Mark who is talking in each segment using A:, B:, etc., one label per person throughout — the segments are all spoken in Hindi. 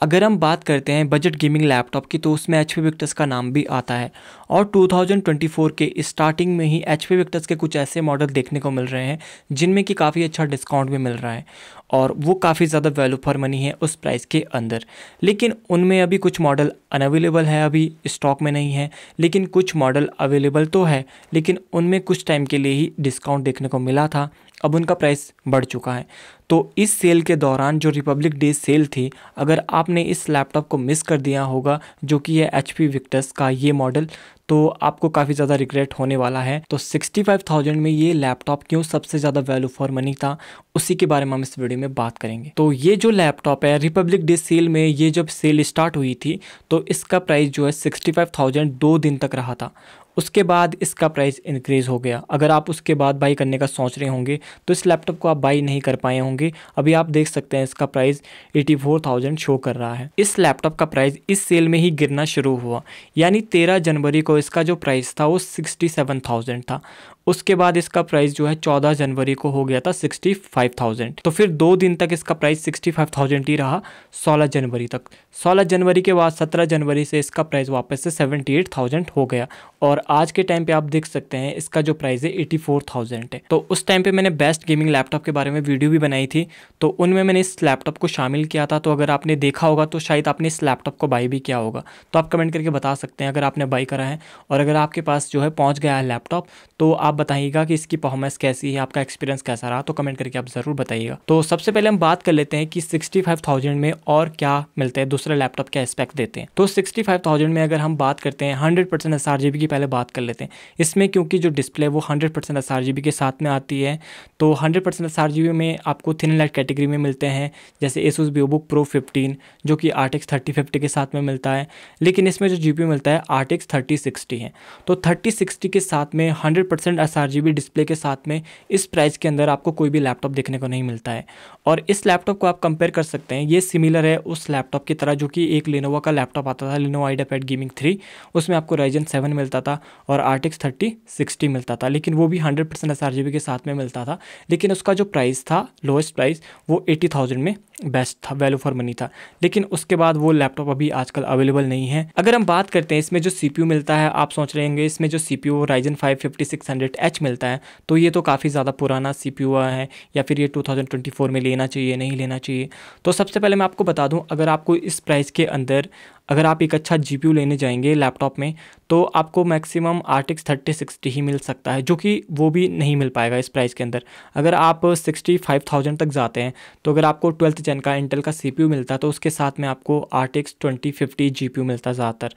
A: अगर हम बात करते हैं बजट गेमिंग लैपटॉप की तो उसमें एचपी विक्टस का नाम भी आता है और 2024 के स्टार्टिंग में ही एचपी विक्टस के कुछ ऐसे मॉडल देखने को मिल रहे हैं जिनमें कि काफ़ी अच्छा डिस्काउंट भी मिल रहा है और वो काफ़ी ज़्यादा वैल्यू फॉर मनी है उस प्राइस के अंदर। लेकिन उनमें अभी कुछ मॉडल अनअवेलेबल है, अभी स्टॉक में नहीं है, लेकिन कुछ मॉडल अवेलेबल तो है, लेकिन उनमें कुछ टाइम के लिए ही डिस्काउंट देखने को मिला था, अब उनका प्राइस बढ़ चुका है। तो इस सेल के दौरान जो रिपब्लिक डे सेल थी, अगर आपने इस लैपटॉप को मिस कर दिया होगा जो कि है एचपी विक्टस का ये मॉडल, तो आपको काफ़ी ज़्यादा रिग्रेट होने वाला है। तो 65,000 में ये लैपटॉप क्यों सबसे ज़्यादा वैल्यू फॉर मनी था, उसी के बारे में हम इस वीडियो में बात करेंगे। तो ये जो लैपटॉप है रिपब्लिक डे सेल में, ये जब सेल स्टार्ट हुई थी तो इसका प्राइस जो है 65,000 2 दिन तक रहा था। उसके बाद इसका प्राइस इंक्रीज़ हो गया। अगर आप उसके बाद बाई करने का सोच रहे होंगे तो इस लैपटॉप को आप बाई नहीं कर पाए होंगे। अभी आप देख सकते हैं इसका प्राइस 84,000 शो कर रहा है। इस लैपटॉप का प्राइस इस सेल में ही गिरना शुरू हुआ, यानी 13 जनवरी को इसका जो प्राइस था वो 67,000 था। उसके बाद इसका प्राइस जो है 14 जनवरी को हो गया था 65,000। तो फिर 2 दिन तक इसका प्राइस 65,000 ही रहा 16 जनवरी तक। 16 जनवरी के बाद 17 जनवरी से इसका प्राइस वापस से 78,000 हो गया और आज के टाइम पे आप देख सकते हैं इसका जो प्राइस है 84,000 है। तो उस टाइम पे मैंने बेस्ट गेमिंग लैपटॉप के बारे में वीडियो भी बनाई थी, तो उनमें मैंने इस लैपटॉप को शामिल किया था। तो अगर आपने देखा होगा तो शायद आपने इस लैपटॉप को बाई भी किया होगा, तो आप कमेंट करके बता सकते हैं अगर आपने बाई करा है। और अगर आपके पास जो है पहुँच गया है लैपटॉप, तो आप बताइएगा कि इसकी परफॉर्मेंस कैसी है, आपका एक्सपीरियंस कैसा रहा, तो कमेंट करके आप ज़रूर बताइएगा। तो सबसे पहले हम बात कर लेते हैं कि 65,000 में और क्या मिलता है, दूसरे लैपटॉप क्या स्पेक देते हैं। तो 65,000 में अगर हम बात करते हैं 100% sRGB की पहले बात कर लेते हैं। इसमें क्योंकि जो डिस्प्ले वो 100% sRGB के साथ में आती है, तो 100% sRGB में आपको थिन लाइट कैटेगरी में मिलते हैं, जैसे Asus VivoBook Pro 15 जो कि RTX 3050 के साथ में मिलता है। लेकिन इसमें जो GPU मिलता है RTX 3060 है। तो 3060 के साथ में 100% sRGB डिस्प्ले के साथ में इस प्राइस के अंदर आपको कोई भी लैपटॉप देखने को नहीं मिलता है। और इस लैपटॉप को आप कंपेयर कर सकते हैं, ये सिमिलर है उस लैपटॉप की तरह जो कि एक Lenovo का लैपटॉप आता था, Lenovo IdeaPad Gaming 3। उसमें आपको Ryzen 7 मिलता था और RTX 3060 मिलता था, लेकिन वो भी 100% sRGB के साथ में मिलता था। लेकिन उसका जो प्राइस था, लोएस्ट प्राइस, वो 80,000 में बेस्ट था, वैल्यू फॉर मनी था। लेकिन उसके बाद वो लैपटॉप अभी आजकल अवेलेबल नहीं है। अगर हम बात करते हैं इसमें जो CPU मिलता है, आप सोच रहे होंगे इसमें जो CPU Ryzen 5 5600H मिलता है, तो ये तो काफ़ी ज़्यादा पुराना CPU है, या फिर ये 2024 में लेना चाहिए, नहीं लेना चाहिए। तो सबसे पहले मैं आपको बता दूं, अगर आपको इस प्राइस के अंदर अगर आप एक अच्छा GPU लेने जाएंगे लैपटॉप में, तो आपको मैक्सिमम RTX 3060 ही मिल सकता है, जो कि वो भी नहीं मिल पाएगा इस प्राइस के अंदर। अगर आप 65,000 तक जाते हैं, तो अगर आपको 12th जेन का इंटेल का CPU मिलता है, तो उसके साथ में आपको RTX 2050 GPU मिलता है ज़्यादातर।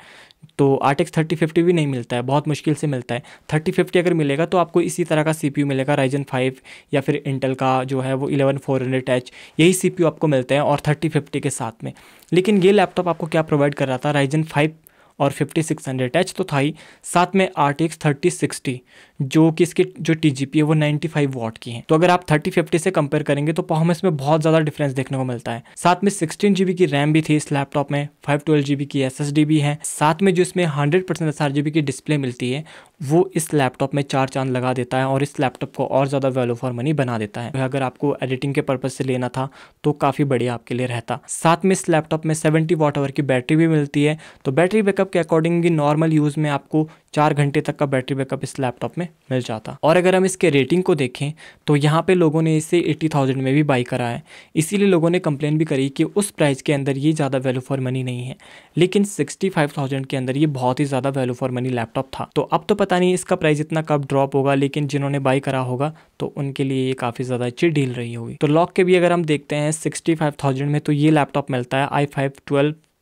A: तो RTX 3050 भी नहीं मिलता है, बहुत मुश्किल से मिलता है। 3050 अगर मिलेगा तो आपको इसी तरह का CPU मिलेगा, Ryzen 5 या फिर इंटेल का जो है वो 11400H, यही CPU आपको मिलते हैं और 3050 के साथ में। लेकिन ये लैपटॉप आपको क्या प्रोवाइड कर रहा था, Ryzen 5 और 5600H तो था ही, साथ में RTX 3060 जो कि इसकी जो TGP है वो 95 वाट की है। तो अगर आप 3050 से कंपेयर करेंगे तो परफॉर्मेंस में बहुत ज़्यादा डिफरेंस देखने को मिलता है। साथ में 16 GB की रैम भी थी इस लैपटॉप में, 512 GB की SSD भी है। साथ में जो इसमें 100% sRGB की डिस्प्ले मिलती है, वो इस लैपटॉप में 4 चांद लगा देता है और इस लैपटॉप को और ज़्यादा वैल्यू फॉर मनी बना देता है। अगर आपको एडिटिंग के पर्पज़ से लेना था तो काफ़ी बढ़िया आपके लिए रहता। साथ में इस लैपटॉप में 70 वाट आवर की बैटरी भी मिलती है। तो बैटरी बैकअप के अकॉर्डिंग नॉर्मल यूज़ में आपको 4 घंटे तक का बैटरी बैकअप इस लैपटॉप में मिल जाता। और अगर हम इसके रेटिंग को देखें तो यहाँ पे लोगों ने इसे 80,000 में भी बाई करा है, इसीलिए लोगों ने कंप्लेन भी करी कि उस प्राइस के अंदर ये ज़्यादा वैल्यू फॉर मनी नहीं है। लेकिन 65,000 के अंदर ये बहुत ही ज़्यादा वैल्यू फॉर मनी लैपटॉप था। तो अब तो पता नहीं इसका प्राइस इतना कब ड्रॉप होगा, लेकिन जिन्होंने बाई करा होगा तो उनके लिए ये काफ़ी ज़्यादा अच्छी डील रही होगी। तो लॉक के भी अगर हम देखते हैं 65,000 में, तो ये लैपटॉप मिलता है i5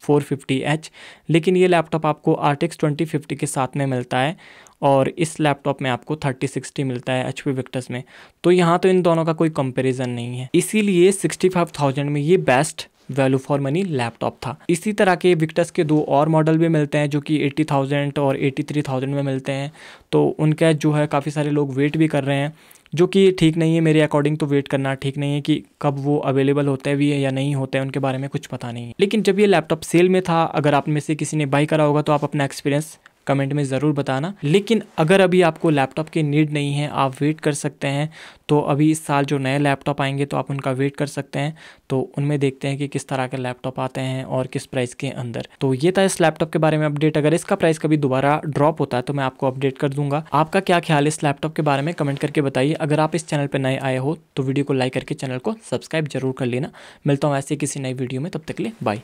A: 12450H, लेकिन ये लैपटॉप आपको RTX 2050 के साथ में मिलता है और इस लैपटॉप में आपको 3060 मिलता है HP विक्टस में। तो यहाँ तो इन दोनों का कोई कंपैरिजन नहीं है, इसीलिए 65,000 में ये best value for money laptop था। इसी तरह के विक्टस के 2 और मॉडल भी मिलते हैं जो कि 80,000 और 83,000 में मिलते हैं। तो उनका जो है काफ़ी सारे लोग वेट भी कर रहे हैं, जो कि ठीक नहीं है मेरे अकॉर्डिंग। तो वेट करना ठीक नहीं है कि कब वो अवेलेबल होते भी है या नहीं होते हैं, उनके बारे में कुछ पता नहीं है। लेकिन जब ये लैपटॉप सेल में था, अगर आप में से किसी ने बाई करा होगा तो आप अपना एक्सपीरियंस कमेंट में ज़रूर बताना। लेकिन अगर अभी आपको लैपटॉप की नीड नहीं है, आप वेट कर सकते हैं, तो अभी इस साल जो नए लैपटॉप आएंगे तो आप उनका वेट कर सकते हैं। तो उनमें देखते हैं कि किस तरह के लैपटॉप आते हैं और किस प्राइस के अंदर। तो ये था इस लैपटॉप के बारे में अपडेट। अगर इसका प्राइस कभी दोबारा ड्रॉप होता है तो मैं आपको अपडेट कर दूंगा। आपका क्या ख्याल है इस लैपटॉप के बारे में, कमेंट करके बताइए। अगर आप इस चैनल पर नए आए हो तो वीडियो को लाइक करके चैनल को सब्सक्राइब जरूर कर लेना। मिलता हूँ ऐसे किसी नई वीडियो में, तब तक के लिए बाय।